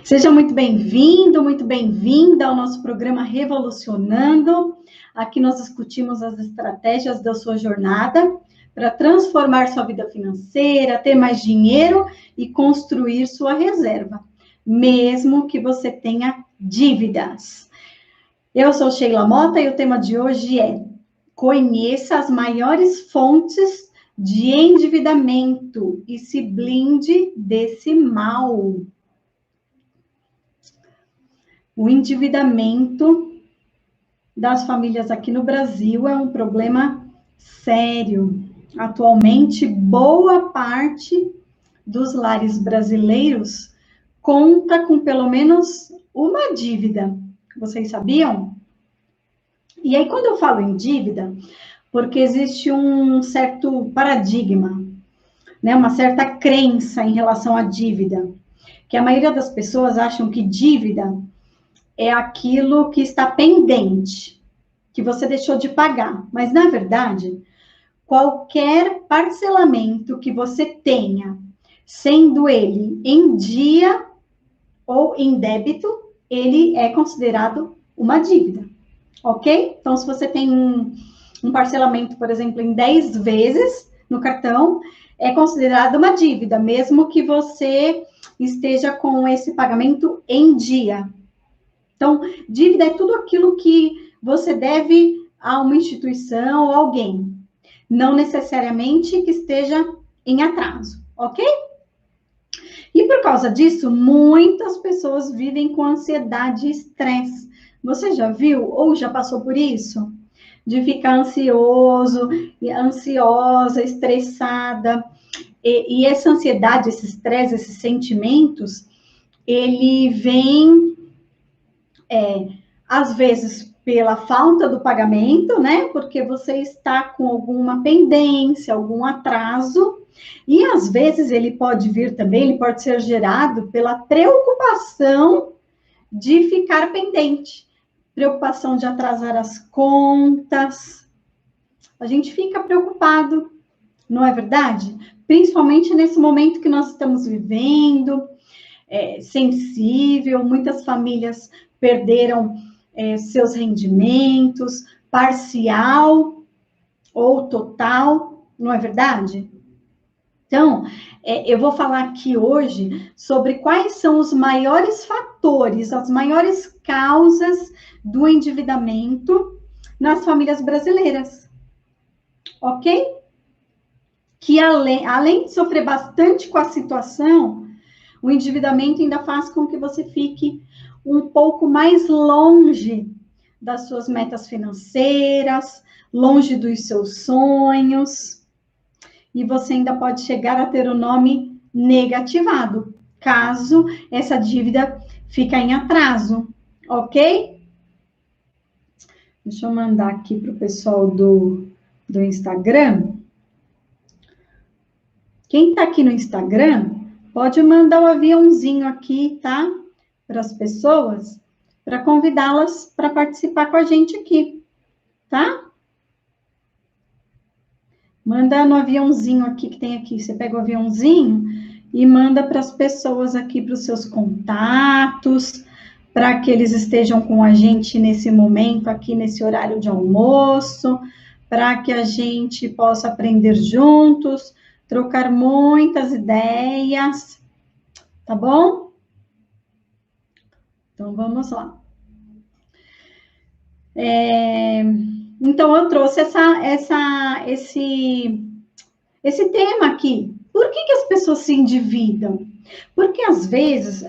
Seja muito bem-vinda ao nosso programa Revolucionando. Aqui nós discutimos as estratégias da sua jornada para transformar sua vida financeira, ter mais dinheiro e construir sua reserva, mesmo que você tenha dívidas. Eu sou Sheila Mota e o tema de hoje é: conheça as maiores fontes de endividamento e se blinde desse mal. O endividamento das famílias aqui no Brasil é um problema sério. Atualmente, boa parte dos lares brasileiros conta com pelo menos uma dívida. Vocês sabiam? E aí, quando eu falo em dívida, porque existe um certo paradigma, né, uma certa crença em relação à dívida, que a maioria das pessoas acham que dívida é aquilo que está pendente, que você deixou de pagar. Mas, na verdade, qualquer parcelamento que você tenha, sendo ele em dia ou em débito, ele é considerado uma dívida, ok? Então, se você tem um parcelamento, por exemplo, em 10 vezes no cartão, é considerado uma dívida, mesmo que você esteja com esse pagamento em dia. Então, dívida é tudo aquilo que você deve a uma instituição ou alguém, não necessariamente que esteja em atraso, ok? E por causa disso, muitas pessoas vivem com ansiedade e estresse. Você já viu ou já passou por isso? De ficar ansioso, ansiosa, estressada. E essa ansiedade, esse estresse, esses sentimentos, ele vem às vezes pela falta do pagamento, né? Porque você está com alguma pendência, algum atraso, e às vezes ele pode vir também, ele pode ser gerado pela preocupação de ficar pendente, preocupação de atrasar as contas. A gente fica preocupado, não é verdade? Principalmente nesse momento que nós estamos vivendo, sensível, muitas famílias perderam seus rendimentos, parcial ou total, não é verdade? Então, eu vou falar aqui hoje sobre quais são os maiores fatores, as maiores causas do endividamento nas famílias brasileiras, ok? Que além de sofrer bastante com a situação, o endividamento ainda faz com que você fique um pouco mais longe das suas metas financeiras, longe dos seus sonhos, e você ainda pode chegar a ter o nome negativado, caso essa dívida fique em atraso, ok? Deixa eu mandar aqui para o pessoal do Instagram. Quem está aqui no Instagram, pode mandar o aviãozinho aqui, tá? Para as pessoas, para convidá-las para participar com a gente aqui, tá? Manda no aviãozinho aqui que tem aqui. Você pega o aviãozinho e manda para as pessoas aqui, para os seus contatos, para que eles estejam com a gente nesse momento aqui, nesse horário de almoço, para que a gente possa aprender juntos, trocar muitas ideias, tá bom? Então, vamos lá. Então, eu trouxe esse tema aqui. Por que as pessoas se endividam? Porque, às vezes,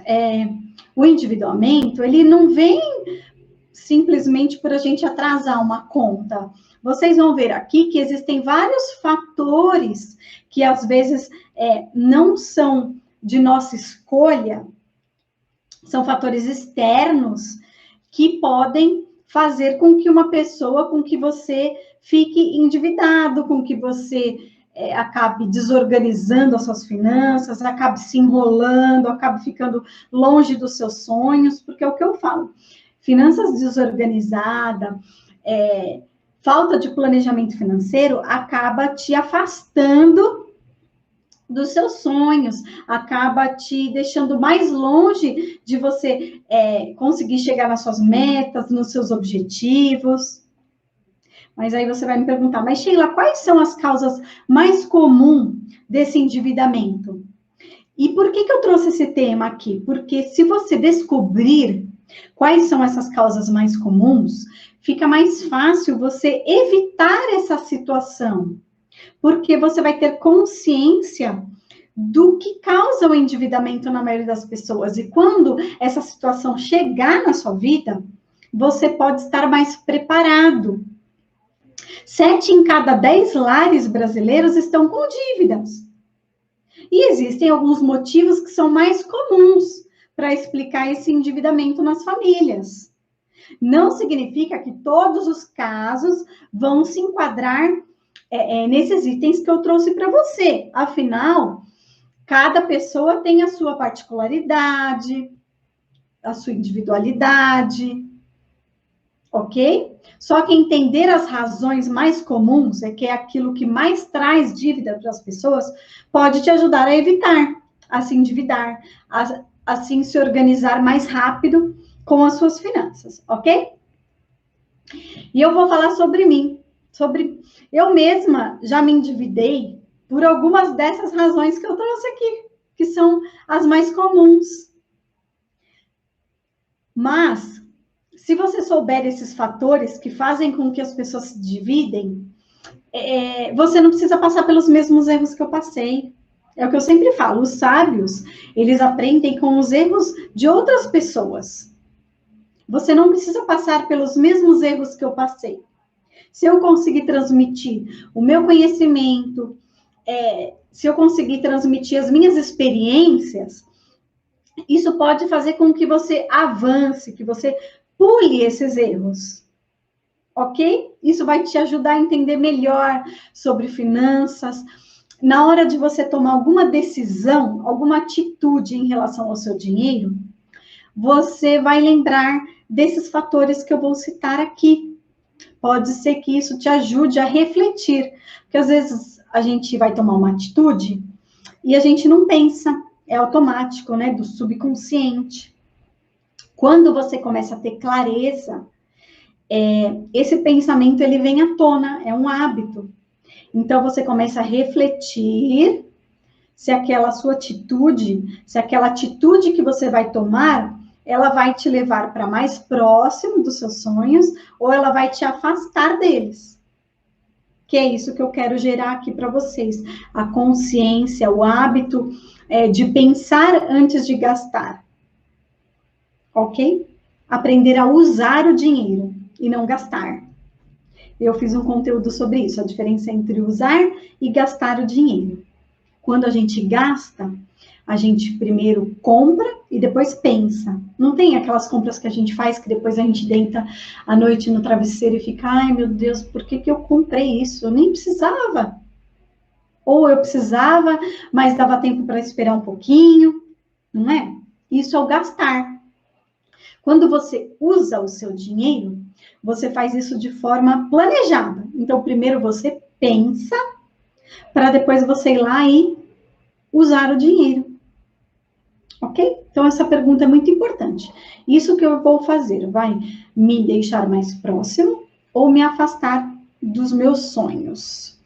o endividamento, ele não vem simplesmente por a gente atrasar uma conta. Vocês vão ver aqui que existem vários fatores que, às vezes, não são de nossa escolha, são fatores externos que podem fazer com que uma pessoa, com que você fique endividado, com que você acabe desorganizando as suas finanças, acabe se enrolando, acabe ficando longe dos seus sonhos, porque é o que eu falo. Finanças desorganizadas, falta de planejamento financeiro acaba te afastando dos seus sonhos, acaba te deixando mais longe de você conseguir chegar nas suas metas, nos seus objetivos. Mas aí você vai me perguntar, mas Sheila, quais são as causas mais comuns desse endividamento? E por que eu trouxe esse tema aqui? Porque se você descobrir quais são essas causas mais comuns, fica mais fácil você evitar essa situação, porque você vai ter consciência do que causa o endividamento na maioria das pessoas. E quando essa situação chegar na sua vida, você pode estar mais preparado. 7 em cada 10 lares brasileiros estão com dívidas. E existem alguns motivos que são mais comuns para explicar esse endividamento nas famílias. Não significa que todos os casos vão se enquadrar nesses itens que eu trouxe para você. Afinal, cada pessoa tem a sua particularidade, a sua individualidade, ok? Só que entender as razões mais comuns, que é aquilo que mais traz dívida para as pessoas, pode te ajudar a evitar, a se endividar, a assim se organizar mais rápido com as suas finanças, ok? E eu vou falar sobre mim, eu mesma já me endividei por algumas dessas razões que eu trouxe aqui, que são as mais comuns. Mas, se você souber esses fatores que fazem com que as pessoas se dividem, você não precisa passar pelos mesmos erros que eu passei. É o que eu sempre falo, os sábios, eles aprendem com os erros de outras pessoas. Você não precisa passar pelos mesmos erros que eu passei. Se eu conseguir transmitir o meu conhecimento, se eu conseguir transmitir as minhas experiências, isso pode fazer com que você avance, que você pule esses erros. Ok? Isso vai te ajudar a entender melhor sobre finanças. Na hora de você tomar alguma decisão, alguma atitude em relação ao seu dinheiro, você vai lembrar desses fatores que eu vou citar aqui. Pode ser que isso te ajude a refletir, porque às vezes a gente vai tomar uma atitude e a gente não pensa, é automático, né, do subconsciente. Quando você começa a ter clareza, esse pensamento ele vem à tona, é um hábito. Então você começa a refletir se aquela sua atitude, se aquela atitude que você vai tomar, ela vai te levar para mais próximo dos seus sonhos ou ela vai te afastar deles. Que é isso que eu quero gerar aqui para vocês. A consciência, o hábito de pensar antes de gastar. Ok? Aprender a usar o dinheiro e não gastar. Eu fiz um conteúdo sobre isso, a diferença entre usar e gastar o dinheiro. Quando a gente gasta, a gente primeiro compra e depois pensa. Não tem aquelas compras que a gente faz que depois a gente deita à noite no travesseiro e fica, ai meu Deus, por que eu comprei isso? Eu nem precisava. Ou eu precisava, mas dava tempo para esperar um pouquinho, não é? Isso é o gastar. Quando você usa o seu dinheiro, você faz isso de forma planejada. Então, primeiro você pensa, para depois você ir lá e usar o dinheiro. Ok? Então, essa pergunta é muito importante. Isso que eu vou fazer vai me deixar mais próximo ou me afastar dos meus sonhos?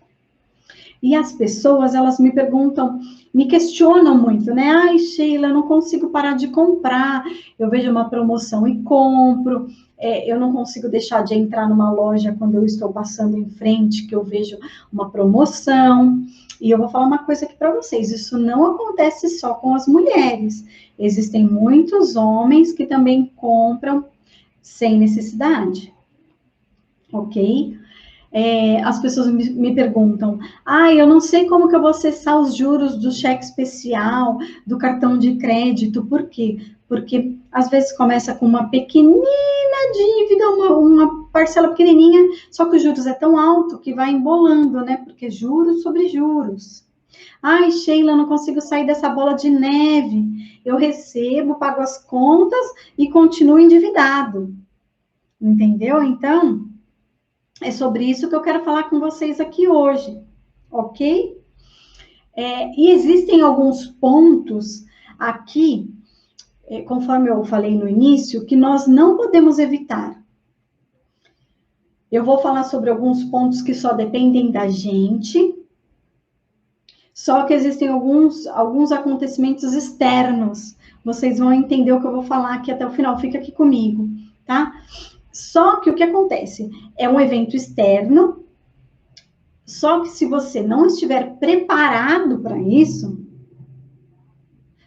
E as pessoas, elas me perguntam, me questionam muito, né? Ai, Sheila, eu não consigo parar de comprar. Eu vejo uma promoção e compro. Eu não consigo deixar de entrar numa loja quando eu estou passando em frente, que eu vejo uma promoção. E eu vou falar uma coisa aqui para vocês: isso não acontece só com as mulheres. Existem muitos homens que também compram sem necessidade. Ok? As pessoas me perguntam, eu não sei como que eu vou acessar os juros do cheque especial, do cartão de crédito, por quê? Porque às vezes começa com uma pequenina dívida, uma parcela pequenininha, só que os juros é tão alto que vai embolando, né? Porque juros sobre juros. Ai, Sheila, eu não consigo sair dessa bola de neve. Eu recebo, pago as contas e continuo endividado. Entendeu? Então, é sobre isso que eu quero falar com vocês aqui hoje, ok? E existem alguns pontos aqui, conforme eu falei no início, que nós não podemos evitar. Eu vou falar sobre alguns pontos que só dependem da gente, só que existem alguns acontecimentos externos. Vocês vão entender o que eu vou falar aqui até o final, fica aqui comigo, tá? Só que o que acontece? É um evento externo, só que se você não estiver preparado para isso,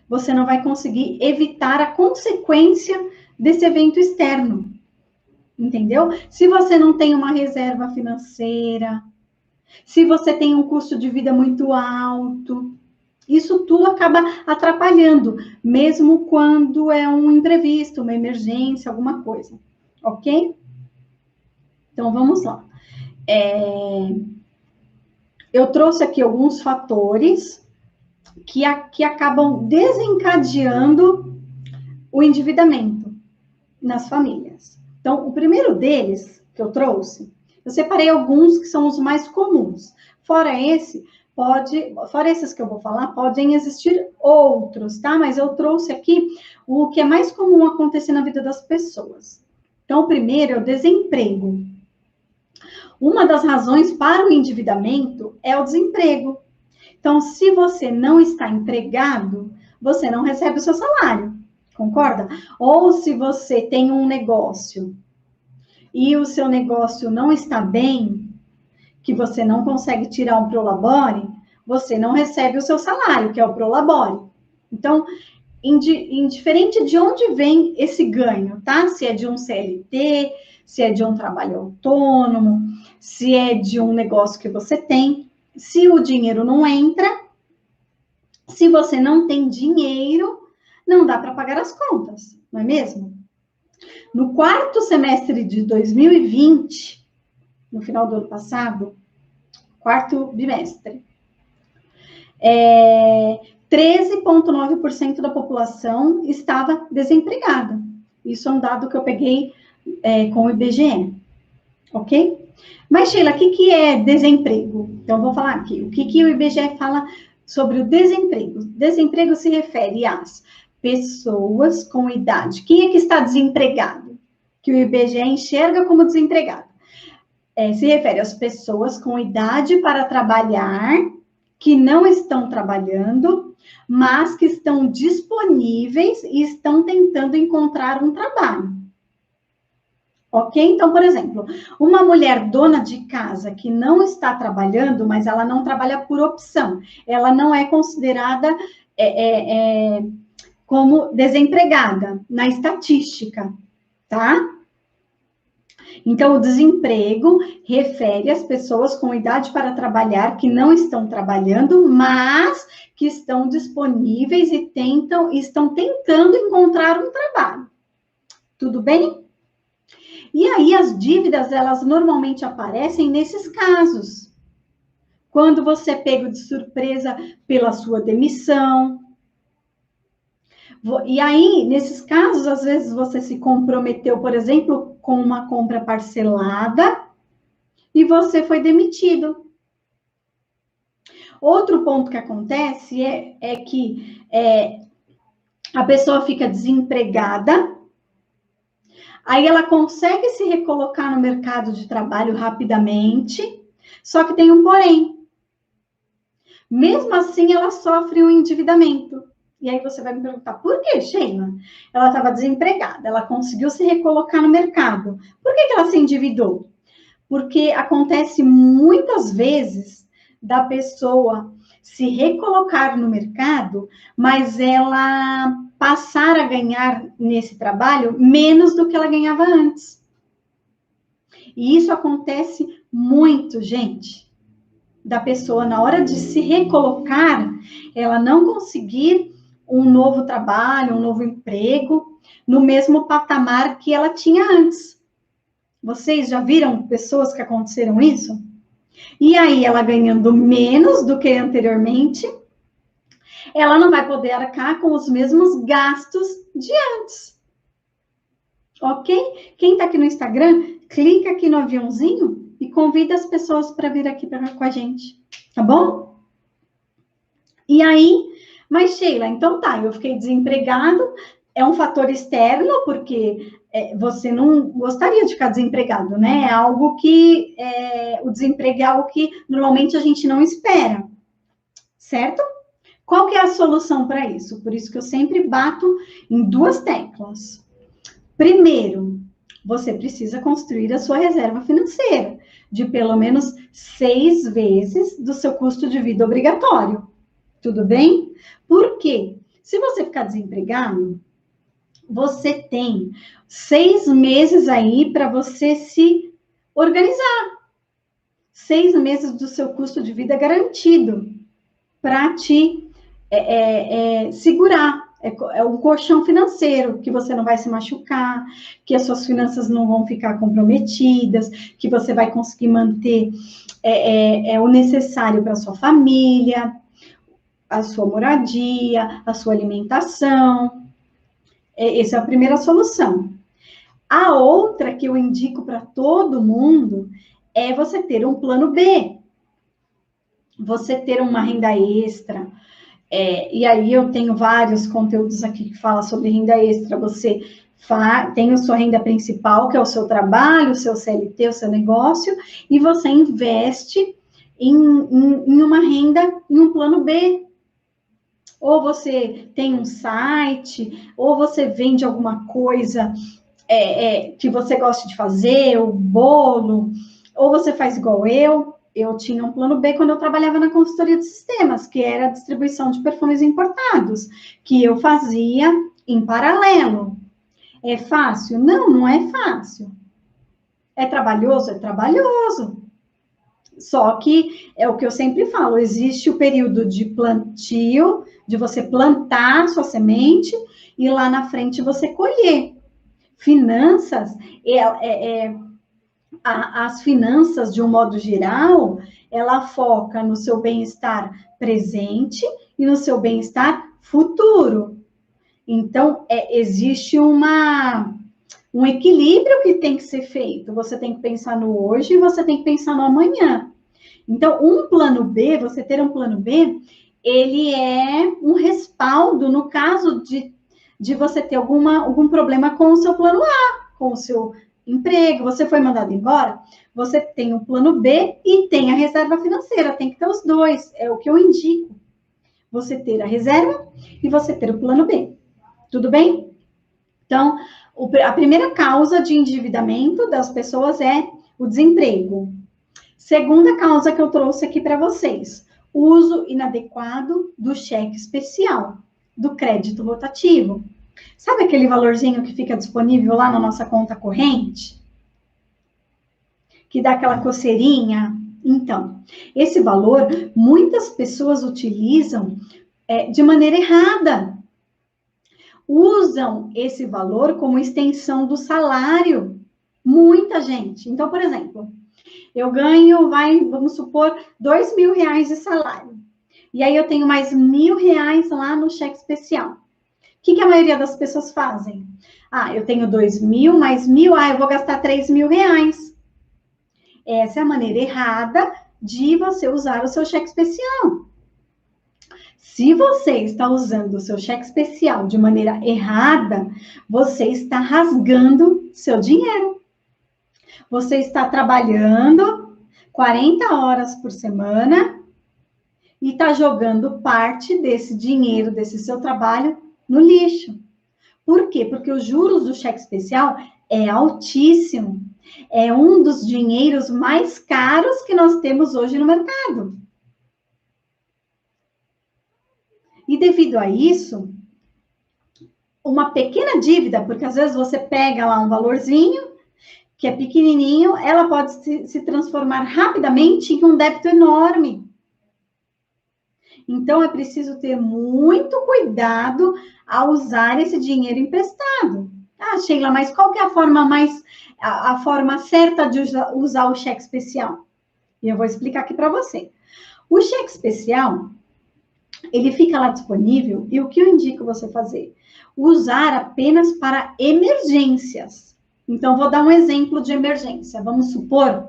você não vai conseguir evitar a consequência desse evento externo. Entendeu? Se você não tem uma reserva financeira, se você tem um custo de vida muito alto, isso tudo acaba atrapalhando, mesmo quando é um imprevisto, uma emergência, alguma coisa. Ok? Então, vamos lá. Eu trouxe aqui alguns fatores que acabam desencadeando o endividamento nas famílias. Então, o primeiro deles que eu trouxe, eu separei alguns que são os mais comuns. Fora esses que eu vou falar, podem existir outros, tá? Mas eu trouxe aqui o que é mais comum acontecer na vida das pessoas. Então, o primeiro é o desemprego. Uma das razões para o endividamento é o desemprego. Então, se você não está empregado, você não recebe o seu salário, concorda? Ou se você tem um negócio e o seu negócio não está bem, que você não consegue tirar um prolabore, você não recebe o seu salário, que é o prolabore. Então, indiferente de onde vem esse ganho, tá? Se é de um CLT, se é de um trabalho autônomo, se é de um negócio que você tem, se o dinheiro não entra, se você não tem dinheiro, não dá para pagar as contas, não é mesmo? No quarto semestre de 2020, no final do ano passado, quarto bimestre, 13,9% da população estava desempregada. Isso é um dado que eu peguei com o IBGE, ok? Mas, Sheila, o que é desemprego? Então, eu vou falar aqui. O que o IBGE fala sobre o desemprego? Desemprego se refere às pessoas com idade. Quem é que está desempregado? Que o IBGE enxerga como desempregado. Se refere às pessoas com idade para trabalhar, que não estão trabalhando, mas que estão disponíveis e estão tentando encontrar um trabalho. Ok? Então, por exemplo, uma mulher dona de casa que não está trabalhando, mas ela não trabalha por opção, ela não é considerada como desempregada na estatística, tá? Então, o desemprego refere às pessoas com idade para trabalhar que não estão trabalhando, mas que estão disponíveis e estão tentando encontrar um trabalho. Tudo bem? E aí, as dívidas, elas normalmente aparecem nesses casos. Quando você é pego de surpresa pela sua demissão. E aí, nesses casos, às vezes você se comprometeu, por exemplo, com uma compra parcelada e você foi demitido. Outro ponto que acontece é que a pessoa fica desempregada, aí ela consegue se recolocar no mercado de trabalho rapidamente, só que tem um porém. Mesmo assim, ela sofre um endividamento. E aí você vai me perguntar, por que, Sheila? Ela estava desempregada, ela conseguiu se recolocar no mercado. Por que ela se endividou? Porque acontece muitas vezes da pessoa se recolocar no mercado, mas ela passar a ganhar nesse trabalho menos do que ela ganhava antes. E isso acontece muito, gente, da pessoa, na hora de se recolocar, ela não conseguir um novo trabalho, um novo emprego, no mesmo patamar que ela tinha antes. Vocês já viram pessoas que aconteceram isso? E aí, ela ganhando menos do que anteriormente, ela não vai poder arcar com os mesmos gastos de antes. Ok? Quem está aqui no Instagram, clica aqui no aviãozinho e convida as pessoas para vir aqui com a gente. Tá bom? E aí, mas Sheila, então tá, eu fiquei desempregado, é um fator externo, porque você não gostaria de ficar desempregado, né? É algo que, o desemprego é algo que normalmente a gente não espera, certo? Qual que é a solução para isso? Por isso que eu sempre bato em duas teclas. Primeiro, você precisa construir a sua reserva financeira, de pelo menos 6 vezes do seu custo de vida obrigatório. Tudo bem? Por quê? Se você ficar desempregado, você tem 6 meses aí para você se organizar. 6 meses do seu custo de vida garantido para te segurar. É um colchão financeiro, que você não vai se machucar, que as suas finanças não vão ficar comprometidas, que você vai conseguir manter o necessário para sua família, a sua moradia, a sua alimentação. Essa é a primeira solução. A outra que eu indico para todo mundo é você ter um plano B. Você ter uma renda extra. E aí eu tenho vários conteúdos aqui que falam sobre renda extra. Você tem a sua renda principal, que é o seu trabalho, o seu CLT, o seu negócio, e você investe em uma renda, em um plano B. Ou você tem um site, ou você vende alguma coisa que você gosta de fazer, o bolo, ou você faz igual eu tinha um plano B quando eu trabalhava na consultoria de sistemas, que era a distribuição de perfumes importados, que eu fazia em paralelo. É fácil? Não, não é fácil. É trabalhoso? É trabalhoso. Só que é o que eu sempre falo, existe o período de plantio, de você plantar sua semente, e lá na frente você colher. Finanças, as finanças, de um modo geral, ela foca no seu bem-estar presente e no seu bem-estar futuro. Então, existe um equilíbrio que tem que ser feito. Você tem que pensar no hoje e você tem que pensar no amanhã. Então, um plano B, você ter um plano B, ele é um respaldo no caso de você ter algum problema com o seu plano A, com o seu emprego, você foi mandado embora, você tem o plano B e tem a reserva financeira, tem que ter os dois, é o que eu indico. Você ter a reserva e você ter o plano B. Tudo bem? Então, a primeira causa de endividamento das pessoas é o desemprego. Segunda causa que eu trouxe aqui para vocês, o uso inadequado do cheque especial, do crédito rotativo. Sabe aquele valorzinho que fica disponível lá na nossa conta corrente? Que dá aquela coceirinha? Então, esse valor, muitas pessoas utilizam de maneira errada. Usam esse valor como extensão do salário. Muita gente. Então, por exemplo, eu ganho, vamos supor, R$2.000 de salário. E aí eu tenho mais R$1.000 lá no cheque especial. O que a maioria das pessoas fazem? Eu tenho 2.000 mais 1.000, eu vou gastar R$3.000. Essa é a maneira errada de você usar o seu cheque especial. Se você está usando o seu cheque especial de maneira errada, você está rasgando seu dinheiro. Você está trabalhando 40 horas por semana e está jogando parte desse dinheiro, desse seu trabalho, no lixo. Por quê? Porque os juros do cheque especial é altíssimo. É um dos dinheiros mais caros que nós temos hoje no mercado. E devido a isso, uma pequena dívida, porque às vezes você pega lá um valorzinho, que é pequenininho, ela pode se transformar rapidamente em um débito enorme. Então, é preciso ter muito cuidado ao usar esse dinheiro emprestado. Sheila, mas qual que é a forma certa de usar o cheque especial? E eu vou explicar aqui para você. O cheque especial, ele fica lá disponível, e o que eu indico você fazer? Usar apenas para emergências. Então, vou dar um exemplo de emergência. Vamos supor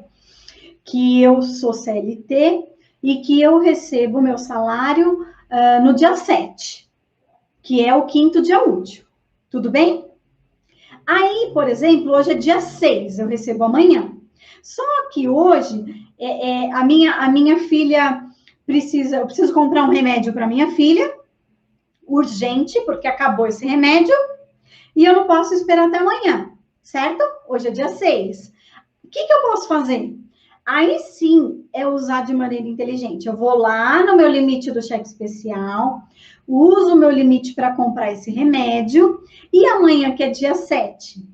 que eu sou CLT e que eu recebo meu salário no dia 7, que é o 5º dia útil. Tudo bem? Aí, por exemplo, hoje é dia 6, eu recebo amanhã. Só que hoje, a minha filha eu preciso comprar um remédio para minha filha, urgente, porque acabou esse remédio, e eu não posso esperar até amanhã, certo? Hoje é dia 6. O que eu posso fazer? Aí sim é usar de maneira inteligente. Eu vou lá no meu limite do cheque especial, uso o meu limite para comprar esse remédio, e amanhã, que é dia 7,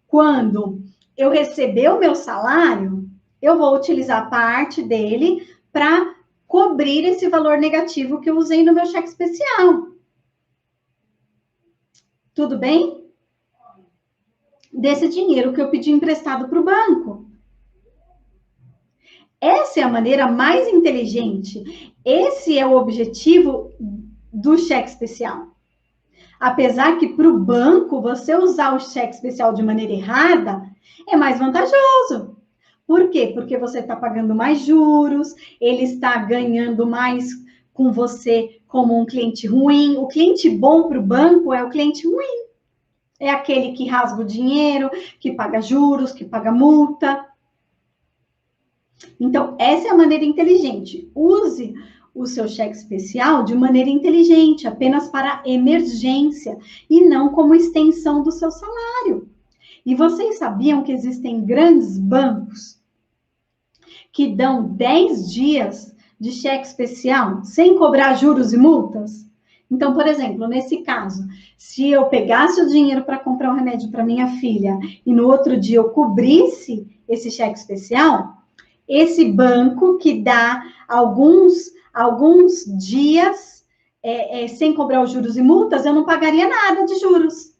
quando eu receber o meu salário, eu vou utilizar parte dele para cobrir esse valor negativo que eu usei no meu cheque especial. Tudo bem? Desse dinheiro que eu pedi emprestado para o banco. Essa é a maneira mais inteligente. Esse é o objetivo do cheque especial. Apesar que para o banco, você usar o cheque especial de maneira errada é mais vantajoso. Por quê? Porque você está pagando mais juros, ele está ganhando mais com você como um cliente ruim. O cliente bom para o banco é o cliente ruim. É aquele que rasga o dinheiro, que paga juros, que paga multa. Então, essa é a maneira inteligente. Use o seu cheque especial de maneira inteligente, apenas para emergência, e não como extensão do seu salário. E vocês sabiam que existem grandes bancos que dão 10 dias de cheque especial sem cobrar juros e multas? Então, por exemplo, nesse caso, se eu pegasse o dinheiro para comprar um remédio para minha filha e no outro dia eu cobrisse esse cheque especial, esse banco que dá alguns dias sem cobrar os juros e multas, eu não pagaria nada de juros.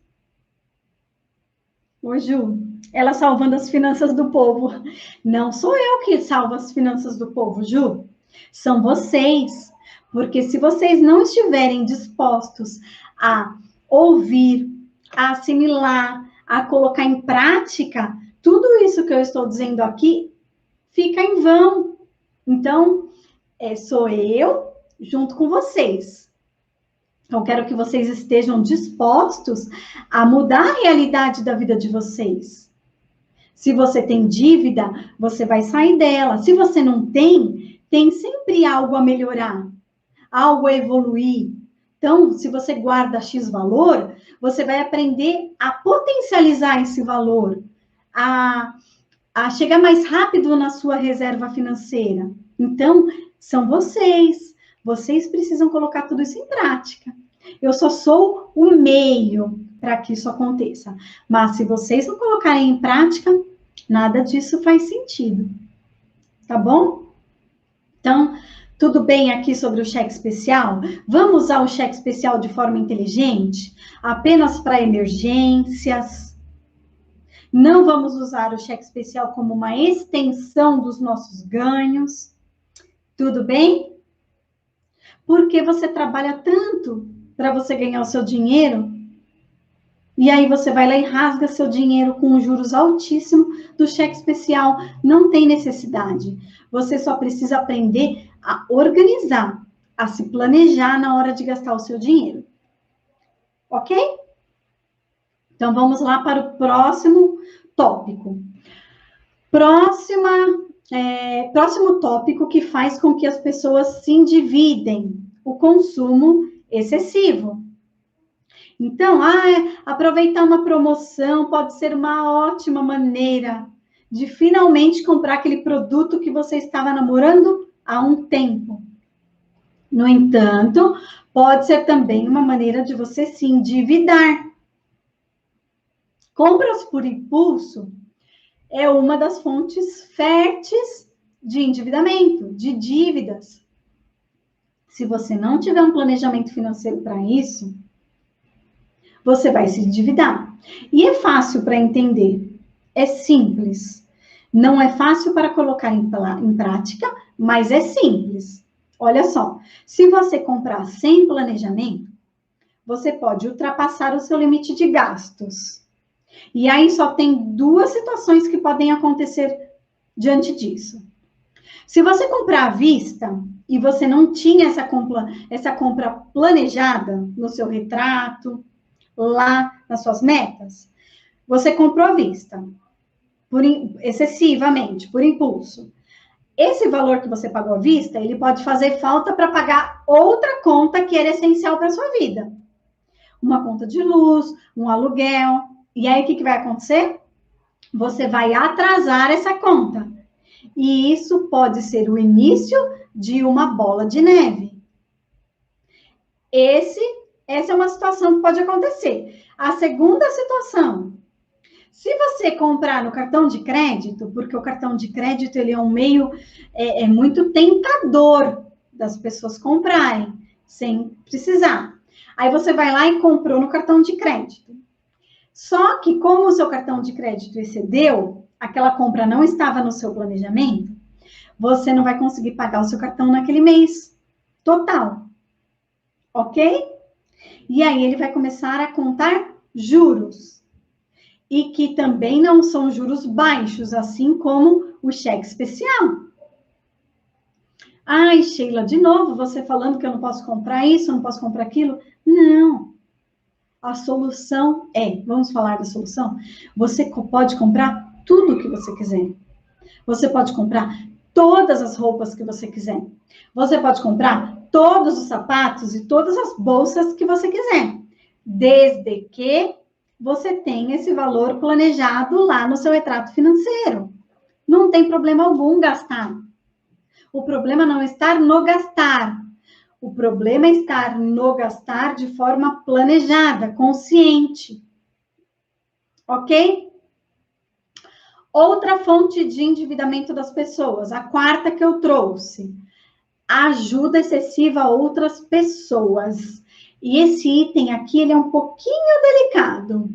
Ô, Ju, ela salvando as finanças do povo. Não sou eu que salvo as finanças do povo, Ju. São vocês. Porque se vocês não estiverem dispostos a ouvir, a assimilar, a colocar em prática, tudo isso que eu estou dizendo aqui fica em vão. Então, sou eu junto com vocês. Então, quero que vocês estejam dispostos a mudar a realidade da vida de vocês. Se você tem dívida, você vai sair dela. Se você não tem, tem sempre algo a melhorar, algo a evoluir. Então, se você guarda X valor, você vai aprender a potencializar esse valor, a chegar mais rápido na sua reserva financeira. Então, são vocês. Vocês precisam colocar tudo isso em prática. Eu só sou o meio para que isso aconteça. Mas se vocês não colocarem em prática, nada disso faz sentido. Tá bom? Então, tudo bem aqui sobre o cheque especial? Vamos usar o cheque especial de forma inteligente? Apenas para emergências? Não vamos usar o cheque especial como uma extensão dos nossos ganhos? Tudo bem? Porque você trabalha tanto para você ganhar o seu dinheiro, e aí você vai lá e rasga seu dinheiro com juros altíssimos do cheque especial. Não tem necessidade. Você só precisa aprender a organizar, a se planejar na hora de gastar o seu dinheiro. Ok? Então, vamos lá para o próximo tópico. Próximo tópico que faz com que as pessoas se endividem, o consumo excessivo. Então, aproveitar uma promoção pode ser uma ótima maneira de finalmente comprar aquele produto que você estava namorando há um tempo. No entanto, pode ser também uma maneira de você se endividar. Compras por impulso é uma das fontes férteis de endividamento, de dívidas. Se você não tiver um planejamento financeiro para isso, você vai se endividar. E é fácil para entender, é simples. Não é fácil para colocar em prática, mas é simples. Olha só, se você comprar sem planejamento, você pode ultrapassar o seu limite de gastos. E aí só tem duas situações que podem acontecer diante disso. Se você comprar à vista, e você não tinha essa compra planejada no seu retrato, lá nas suas metas, você comprou à vista, excessivamente, por impulso. Esse valor que você pagou à vista, ele pode fazer falta para pagar outra conta que era essencial para a sua vida. Uma conta de luz, um aluguel. E aí, o que vai acontecer? Você vai atrasar essa conta. E isso pode ser o início de uma bola de neve. Essa é uma situação que pode acontecer. A segunda situação, se você comprar no cartão de crédito, porque o cartão de crédito ele é um meio muito tentador das pessoas comprarem sem precisar. Aí você vai lá e comprou no cartão de crédito. Só que como o seu cartão de crédito excedeu, aquela compra não estava no seu planejamento, você não vai conseguir pagar o seu cartão naquele mês total. Ok? E aí ele vai começar a contar juros. E que também não são juros baixos, assim como o cheque especial. Ai, Sheila, de novo você falando que eu não posso comprar isso, eu não posso comprar aquilo. Não. A solução vamos falar da solução? Você pode comprar tudo o que você quiser. Você pode comprar todas as roupas que você quiser. Você pode comprar todos os sapatos e todas as bolsas que você quiser. Desde que você tenha esse valor planejado lá no seu retrato financeiro. Não tem problema algum gastar. O problema não está no gastar. O problema é estar no gastar de forma planejada, consciente. Ok? Outra fonte de endividamento das pessoas, a quarta que eu trouxe. Ajuda excessiva a outras pessoas. E esse item aqui, ele é um pouquinho delicado.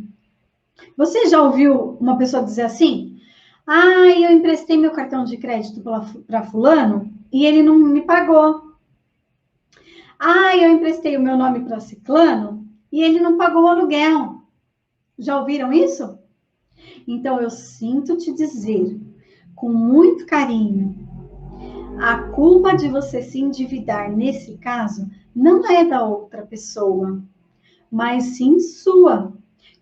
Você já ouviu uma pessoa dizer assim? Eu emprestei meu cartão de crédito para fulano e ele não me pagou. Eu emprestei o meu nome para ciclano e ele não pagou o aluguel. Já ouviram isso? Então, eu sinto te dizer, com muito carinho, a culpa de você se endividar nesse caso não é da outra pessoa, mas sim sua,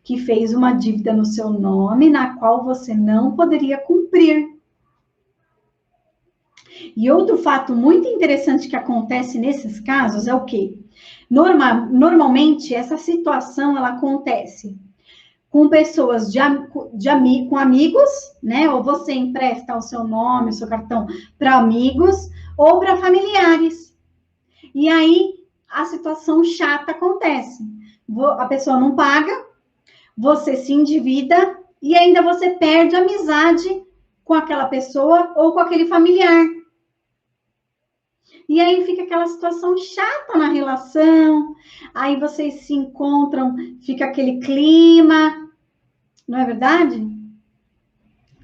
que fez uma dívida no seu nome na qual você não poderia cumprir. E outro fato muito interessante que acontece nesses casos é o quê? Normalmente, essa situação ela acontece com pessoas com amigos, né? Ou você empresta o seu nome, o seu cartão para amigos ou para familiares. E aí a situação chata acontece. A pessoa não paga, você se endivida e ainda você perde a amizade com aquela pessoa ou com aquele familiar. E aí fica aquela situação chata na relação, aí vocês se encontram, fica aquele clima, não é verdade?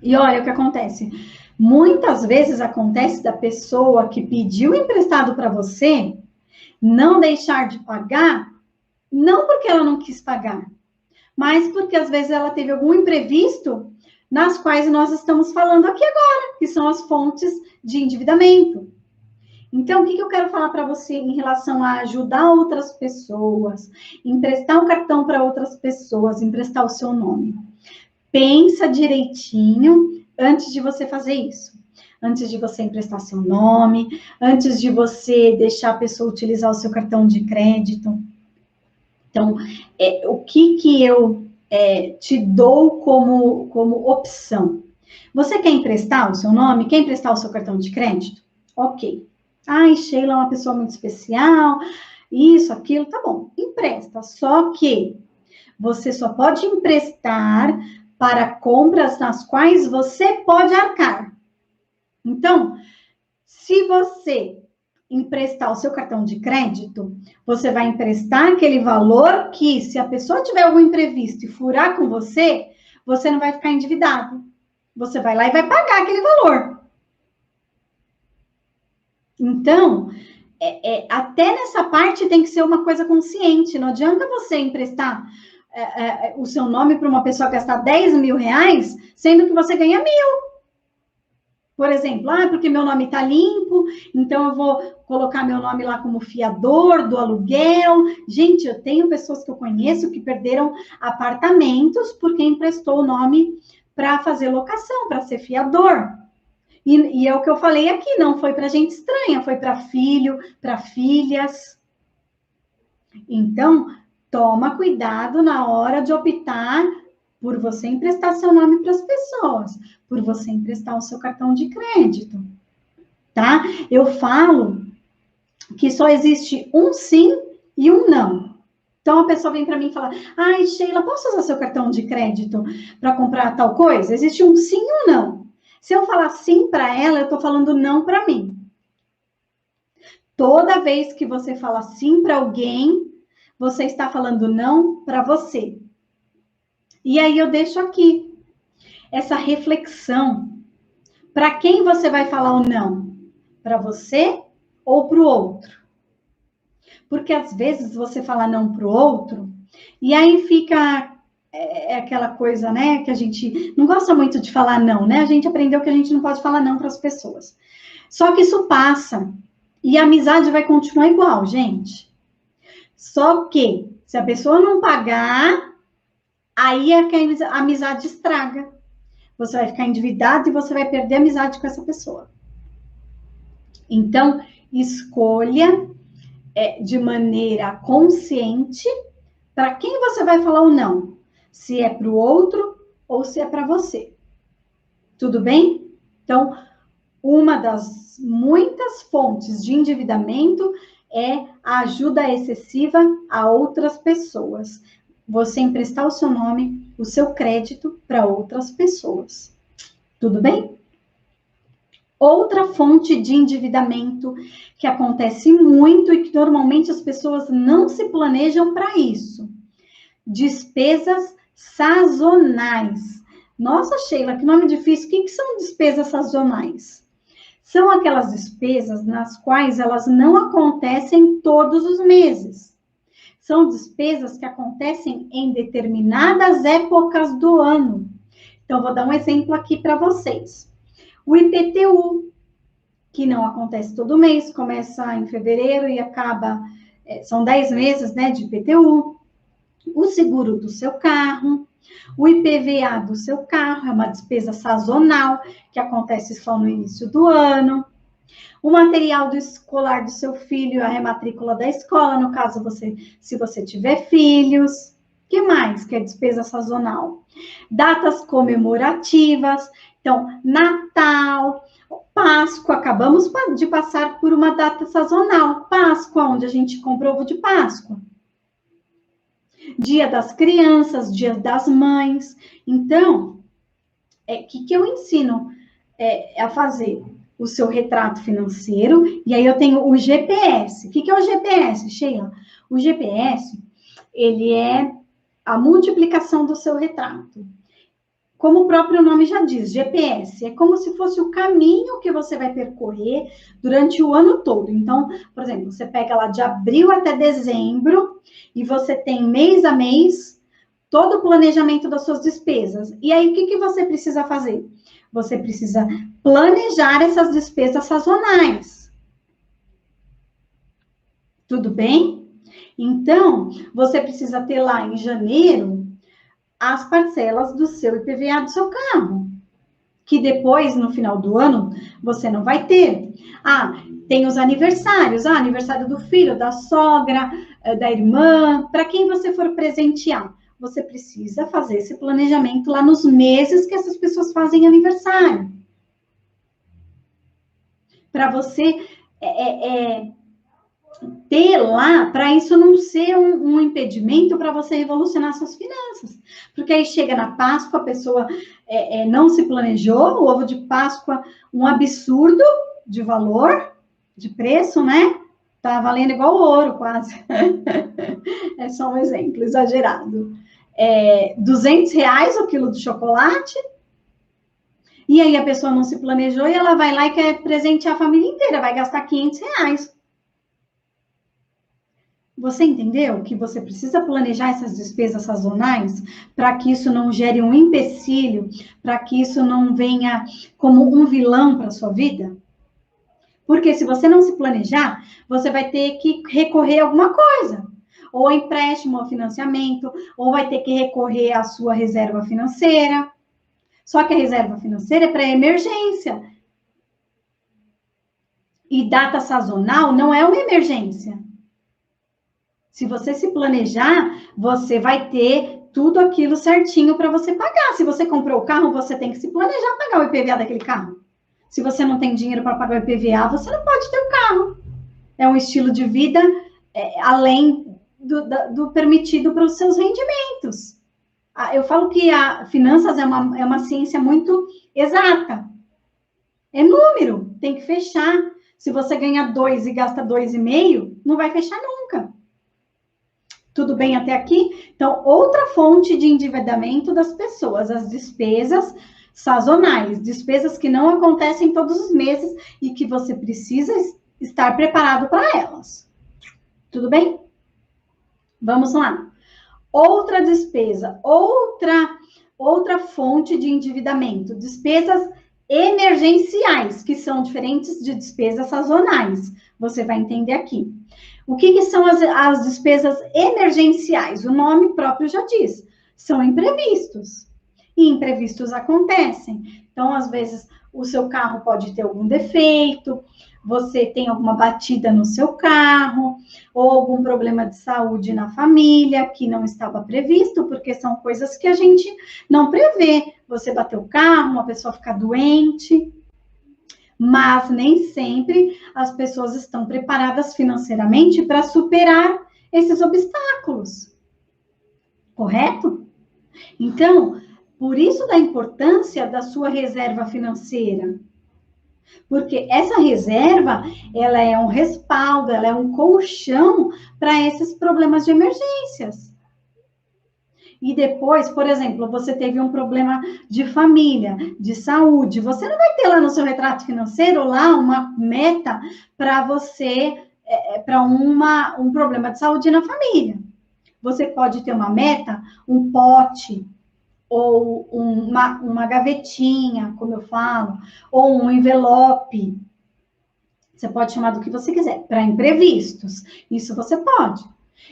E olha o que acontece. Muitas vezes acontece da pessoa que pediu emprestado para você não deixar de pagar, não porque ela não quis pagar, mas porque às vezes ela teve algum imprevisto nas quais nós estamos falando aqui agora, que são as fontes de endividamento. Então, o que eu quero falar para você em relação a ajudar outras pessoas, emprestar um cartão para outras pessoas, emprestar o seu nome? Pensa direitinho antes de você fazer isso. Antes de você emprestar seu nome, antes de você deixar a pessoa utilizar o seu cartão de crédito. Então, o que eu te dou como opção? Você quer emprestar o seu nome? Quer emprestar o seu cartão de crédito? Ok. Sheila é uma pessoa muito especial, isso, aquilo, tá bom, empresta. Só que você só pode emprestar para compras nas quais você pode arcar. Então, se você emprestar o seu cartão de crédito, você vai emprestar aquele valor que, se a pessoa tiver algum imprevisto e furar com você, você não vai ficar endividado. Você vai lá e vai pagar aquele valor. Então, até nessa parte tem que ser uma coisa consciente. Não adianta você emprestar o seu nome para uma pessoa gastar 10 mil reais, sendo que você ganha 1.000. Por exemplo, porque meu nome está limpo, então eu vou colocar meu nome lá como fiador do aluguel. Gente, eu tenho pessoas que eu conheço que perderam apartamentos porque emprestou o nome para fazer locação, para ser fiador. E é o que eu falei aqui, não foi para gente estranha, foi para filho, para filhas. Então, toma cuidado na hora de optar por você emprestar seu nome para as pessoas, por você emprestar o seu cartão de crédito, tá? Eu falo que só existe um sim e um não. Então, a pessoa vem para mim e fala, ai, Sheila, posso usar seu cartão de crédito para comprar tal coisa? Existe um sim e um não. Se eu falar sim para ela, eu estou falando não para mim. Toda vez que você fala sim para alguém, você está falando não para você. E aí eu deixo aqui essa reflexão. Para quem você vai falar o não? Para você ou para o outro? Porque às vezes você fala não para o outro e aí fica aquela coisa, né, que a gente não gosta muito de falar não, né? A gente aprendeu que a gente não pode falar não para as pessoas. Só que isso passa e a amizade vai continuar igual, gente. Só que se a pessoa não pagar, aí é que a amizade estraga. Você vai ficar endividado e você vai perder a amizade com essa pessoa. Então, escolha de maneira consciente para quem você vai falar o não. Se é para o outro ou se é para você. Tudo bem? Então, uma das muitas fontes de endividamento é a ajuda excessiva a outras pessoas. Você emprestar o seu nome, o seu crédito para outras pessoas. Tudo bem? Outra fonte de endividamento que acontece muito e que normalmente as pessoas não se planejam para isso. Despesas sazonais. Nossa, Sheila, que nome difícil. O que são despesas sazonais? São aquelas despesas nas quais elas não acontecem todos os meses. São despesas que acontecem em determinadas épocas do ano. Então, vou dar um exemplo aqui para vocês. O IPTU, que não acontece todo mês, começa em fevereiro e acaba, são 10 meses, né, de IPTU. O seguro do seu carro, o IPVA do seu carro, é uma despesa sazonal, que acontece só no início do ano. O material do escolar do seu filho, a rematrícula da escola, no caso, se você tiver filhos. O que mais que é despesa sazonal? Datas comemorativas, então, Natal, Páscoa, acabamos de passar por uma data sazonal. Páscoa, onde a gente compra ovo de Páscoa. Dia das crianças, dia das mães. Então, o que eu ensino a fazer? O seu retrato financeiro, e aí eu tenho o GPS. O que é o GPS, Sheila? O GPS, ele é a multiplicação do seu retrato. Como o próprio nome já diz, GPS, é como se fosse o caminho que você vai percorrer durante o ano todo. Então, por exemplo, você pega lá de abril até dezembro e você tem mês a mês todo o planejamento das suas despesas. E aí, o que você precisa fazer? Você precisa planejar essas despesas sazonais. Tudo bem? Então, você precisa ter lá em janeiro as parcelas do seu IPVA do seu carro, que depois, no final do ano, você não vai ter. Tem os aniversários, aniversário do filho, da sogra, da irmã, para quem você for presentear. Você precisa fazer esse planejamento lá nos meses que essas pessoas fazem aniversário. Para você ter lá, para isso não ser um impedimento para você revolucionar suas finanças. Porque aí chega na Páscoa, a pessoa não se planejou, o ovo de Páscoa, um absurdo de valor, de preço, né? Tá valendo igual ouro, quase. É só um exemplo exagerado. R$200 o quilo de chocolate, e aí a pessoa não se planejou e ela vai lá e quer presentear a família inteira, vai gastar R$500. Você entendeu que você precisa planejar essas despesas sazonais para que isso não gere um empecilho, para que isso não venha como um vilão para a sua vida? Porque se você não se planejar, você vai ter que recorrer a alguma coisa, ou a empréstimo, ou financiamento, ou vai ter que recorrer à sua reserva financeira. Só que a reserva financeira é para emergência. E data sazonal não é uma emergência. Se você se planejar, você vai ter tudo aquilo certinho para você pagar. Se você comprou o carro, você tem que se planejar pagar o IPVA daquele carro. Se você não tem dinheiro para pagar o IPVA, você não pode ter o carro. É um estilo de vida além do permitido para os seus rendimentos. Eu falo que a finanças é uma ciência muito exata. É número, tem que fechar. Se você ganha 2 e gasta 2,5, não vai fechar nunca. Tudo bem até aqui? Então, outra fonte de endividamento das pessoas, as despesas sazonais, despesas que não acontecem todos os meses e que você precisa estar preparado para elas. Tudo bem? Vamos lá. Outra despesa, outra fonte de endividamento, despesas emergenciais, que são diferentes de despesas sazonais. Você vai entender aqui. O que são as despesas emergenciais? O nome próprio já diz. São imprevistos. E imprevistos acontecem. Então, às vezes, o seu carro pode ter algum defeito, você tem alguma batida no seu carro, ou algum problema de saúde na família que não estava previsto, porque são coisas que a gente não prevê. Você bateu o carro, uma pessoa ficar doente. Mas nem sempre as pessoas estão preparadas financeiramente para superar esses obstáculos. Correto? Então, por isso da importância da sua reserva financeira. Porque essa reserva, ela é um respaldo, ela é um colchão para esses problemas de emergências. E depois, por exemplo, você teve um problema de família, de saúde, você não vai ter lá no seu retrato financeiro lá uma meta para você, para um problema de saúde na família. Você pode ter uma meta, um pote, ou uma gavetinha, como eu falo, ou um envelope. Você pode chamar do que você quiser, para imprevistos. Isso você pode.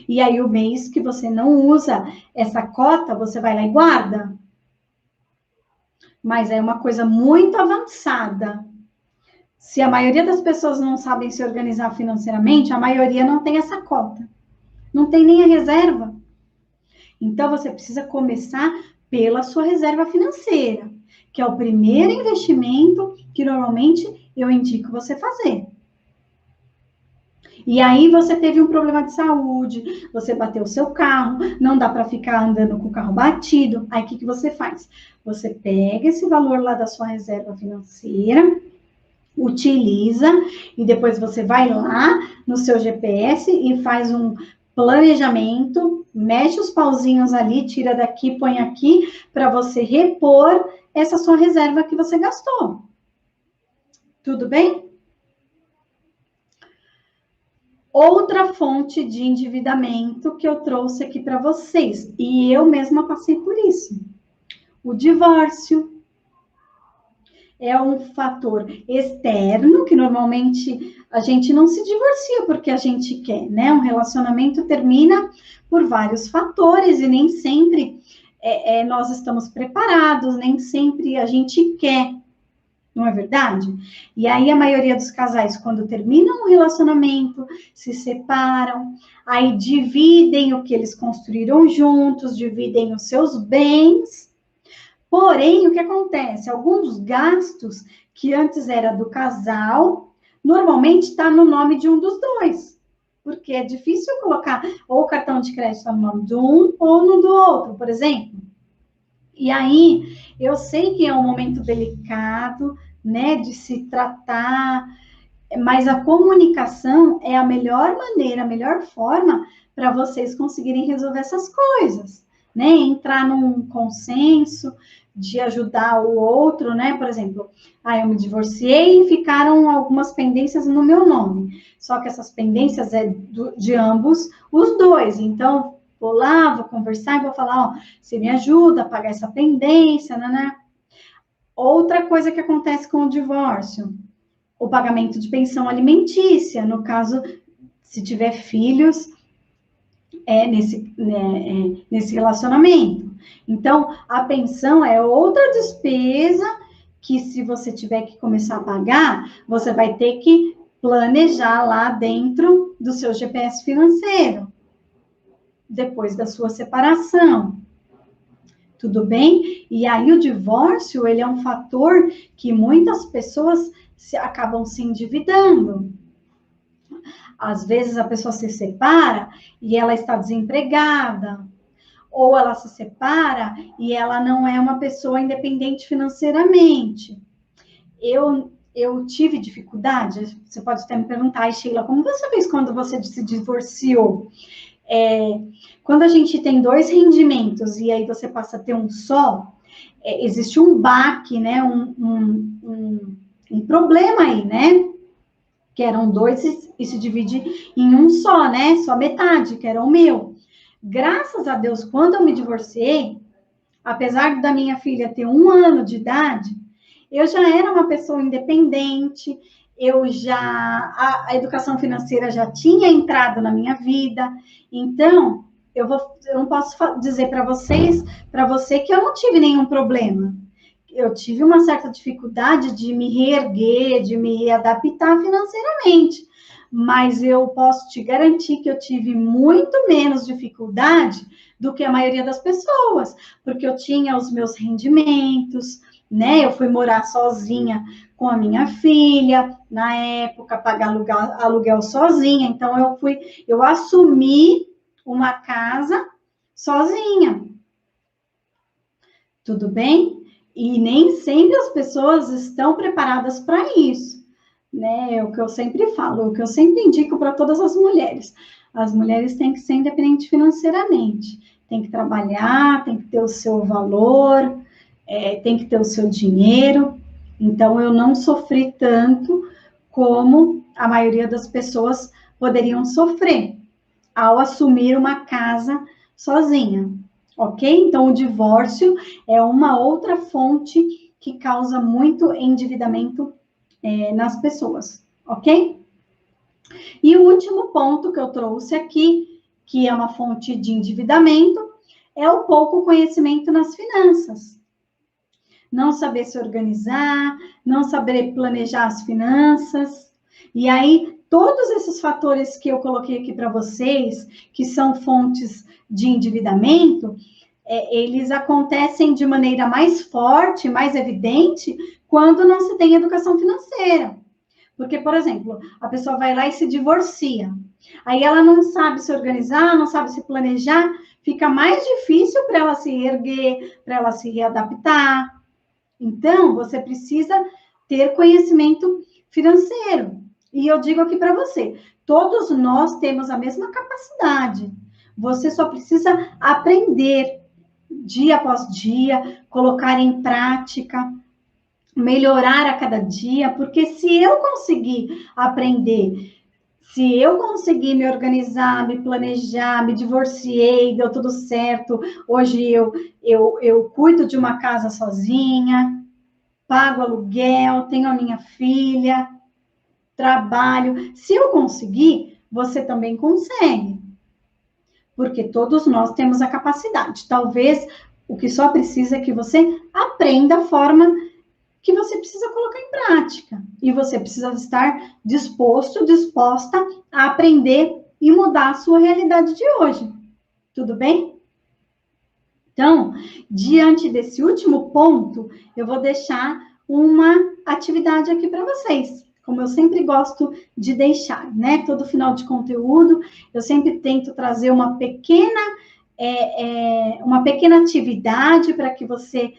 E aí, o mês que você não usa essa cota, você vai lá e guarda. Mas é uma coisa muito avançada. Se a maioria das pessoas não sabem se organizar financeiramente, a maioria não tem essa cota. Não tem nem a reserva. Então, você precisa começar pela sua reserva financeira, que é o primeiro investimento que normalmente eu indico você fazer. E aí você teve um problema de saúde, você bateu o seu carro, não dá para ficar andando com o carro batido. Aí o que você faz? Você pega esse valor lá da sua reserva financeira, utiliza e depois você vai lá no seu GPS e faz um planejamento, mexe os pauzinhos ali, tira daqui, põe aqui, para você repor essa sua reserva que você gastou. Tudo bem? Outra fonte de endividamento que eu trouxe aqui para vocês, e eu mesma passei por isso. O divórcio é um fator externo, que normalmente a gente não se divorcia porque a gente quer, né? Um relacionamento termina por vários fatores e nem sempre nós estamos preparados, nem sempre a gente quer. Não é verdade? E aí a maioria dos casais, quando terminam um relacionamento, se separam, aí dividem o que eles construíram juntos, dividem os seus bens. Porém, o que acontece? Alguns gastos que antes era do casal, normalmente está no nome de um dos dois. Porque é difícil colocar ou o cartão de crédito no nome de um ou no do outro, por exemplo. E aí, eu sei que é um momento delicado, né, de se tratar, mas a comunicação é a melhor maneira, a melhor forma para vocês conseguirem resolver essas coisas. né? Entrar num consenso de ajudar o outro, né? Por exemplo, eu me divorciei e ficaram algumas pendências no meu nome. Só que essas pendências de ambos, os dois. Então, vou lá, vou conversar e vou falar, você me ajuda a pagar essa pendência, né? Outra coisa que acontece com o divórcio, o pagamento de pensão alimentícia, no caso, se tiver filhos, nesse relacionamento. Então, a pensão é outra despesa que, se você tiver que começar a pagar, você vai ter que planejar lá dentro do seu GPS financeiro, depois da sua separação. Tudo bem? E aí o divórcio, ele é um fator que muitas pessoas acabam se endividando. Às vezes a pessoa se separa e ela está desempregada, ou ela se separa e ela não é uma pessoa independente financeiramente. Eu tive dificuldade, você pode até me perguntar, Sheila, como você fez quando você se divorciou? Quando a gente tem dois rendimentos e aí você passa a ter um só, existe um baque, né? Um problema aí, né? Que eram dois e se divide em um só, né? Só metade, que era o meu. Graças a Deus, quando eu me divorciei, apesar da minha filha ter 1 ano de idade, eu já era uma pessoa independente, a educação financeira já tinha entrado na minha vida, então eu não posso dizer para você que eu não tive nenhum problema. Eu tive uma certa dificuldade de me reerguer, de me adaptar financeiramente, mas eu posso te garantir que eu tive muito menos dificuldade do que a maioria das pessoas, porque eu tinha os meus rendimentos, né? Eu fui morar sozinha com a minha filha, na época, pagar aluguel sozinha, então eu assumi uma casa sozinha. Tudo bem? E nem sempre as pessoas estão preparadas para isso, né? É o que eu sempre falo, o que eu sempre indico para todas as mulheres. As mulheres têm que ser independentes financeiramente, tem que trabalhar, tem que ter o seu valor, tem que ter o seu dinheiro. Então, eu não sofri tanto como a maioria das pessoas poderiam sofrer ao assumir uma casa sozinha. Ok? Então, o divórcio é uma outra fonte que causa muito endividamento nas pessoas, ok? E o último ponto que eu trouxe aqui, que é uma fonte de endividamento, é o pouco conhecimento nas finanças. Não saber se organizar, não saber planejar as finanças. E aí, todos esses fatores que eu coloquei aqui para vocês, que são fontes de endividamento, eles acontecem de maneira mais forte, mais evidente, quando não se tem educação financeira. Porque, por exemplo, a pessoa vai lá e se divorcia. Aí ela não sabe se organizar, não sabe se planejar, fica mais difícil para ela se erguer, para ela se readaptar. Então, você precisa ter conhecimento financeiro. E eu digo aqui para você, todos nós temos a mesma capacidade. Você só precisa aprender dia após dia, colocar em prática, melhorar a cada dia, porque se eu conseguir aprender, se eu conseguir me organizar, me planejar, me divorciei, deu tudo certo, hoje eu cuido de uma casa sozinha, pago aluguel, tenho a minha filha, trabalho. Se eu conseguir, você também consegue. Porque todos nós temos a capacidade. Talvez o que só precisa é que você aprenda a forma que você precisa colocar em prática. E você precisa estar disposta a aprender e mudar a sua realidade de hoje. Tudo bem? Então, diante desse último ponto, eu vou deixar uma atividade aqui para vocês, como eu sempre gosto de deixar, né? Todo final de conteúdo, eu sempre tento trazer uma pequena atividade para que você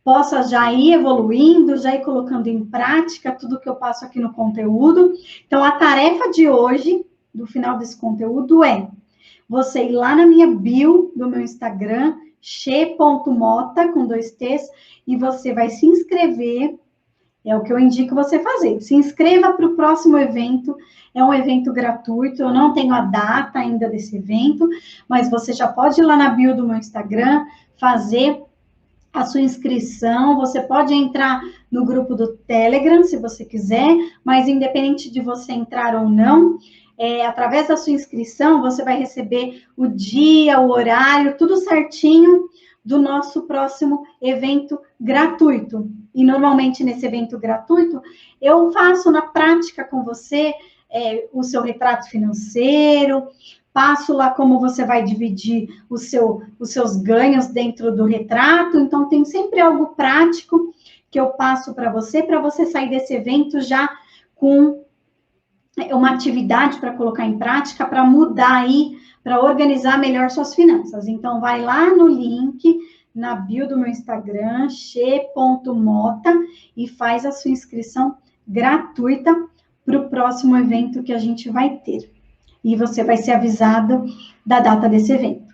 possa já ir evoluindo, já ir colocando em prática tudo que eu passo aqui no conteúdo. Então, a tarefa de hoje, do final desse conteúdo, é você ir lá na minha bio do meu Instagram, Che.mota, com 2 T's, e você vai se inscrever. É o que eu indico você fazer. Se inscreva para o próximo evento. É um evento gratuito. Eu não tenho a data ainda desse evento, mas você já pode ir lá na bio do meu Instagram, fazer a sua inscrição. Você pode entrar no grupo do Telegram, se você quiser, mas independente de você entrar ou não, através da sua inscrição, você vai receber o dia, o horário, tudo certinho do nosso próximo evento gratuito. E normalmente nesse evento gratuito, eu faço na prática com você o seu retrato financeiro, passo lá como você vai dividir os seus ganhos dentro do retrato. Então, tem sempre algo prático que eu passo para você sair desse evento já com uma atividade para colocar em prática, para mudar aí, para organizar melhor suas finanças. Então, vai lá no link, na bio do meu Instagram, che.mota, e faz a sua inscrição gratuita para o próximo evento que a gente vai ter. E você vai ser avisado da data desse evento.